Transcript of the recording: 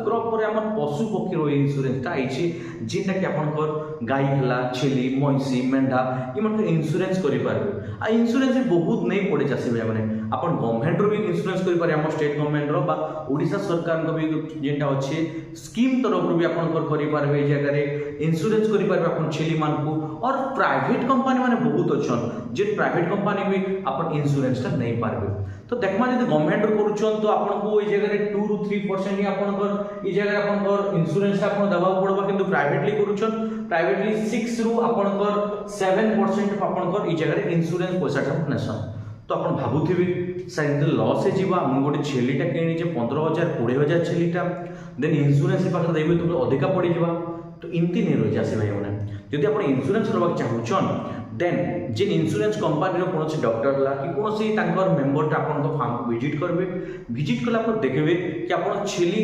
crop पर आम पशु पक्षी इन्शुरांसटा आई जेनटा कि आपंकर गाई है छेली महिषी मेढ़ा ये इन्शुरांस करेंगे आ इन्शुरांस भी बहुत नहीं पड़े चाषी भाई मैंने आप गवर्नमेंट भी इन्शुरांस करेंगे आम स्टेट गवर्नमेंट ओडिशा सरकार भी जेनटा अच्छे स्कीम तरफ भी आपंकर करेंगे जगह इन्शुरांस करेंगे आप छेली मान को और प्राइवेट कंपनी माने बहुत अच्छा जे प्राइवेट कंपनी भी आप इन्शुरांसटा नहीं पारबे तो देखमा जब गवर्नमेंट करुछन तो आपको ये जगह 2 ରୁ 3% ही आपनकर ये जगह आपनकर इन्शुरांस आपन दबा पड़बा किंतु प्राइवेटली करुछन प्राइवेटली 6 ରୁ आपनकर 7% आपनकर ये जगह इन्शुरांस पैसाटा नेसन तो आप भावुथिबे सर लॉस है मुझे गोटे छेलीटा किणी 15,000 20,000 छेलीटा देन इन्शुरांस पाखे देवी तुम अधिका पड़ जा तो इमती नहीं रही चाषी भाई मैंने जदि आप इन्शुरांस करवाक चाहून देन जे इन्शुरांस कंपनी कौन डॉक्टर है कि कौन मेम्बरटा आप फार्म को विजिट करेंगे विजिट कला देखिए कि आप छेली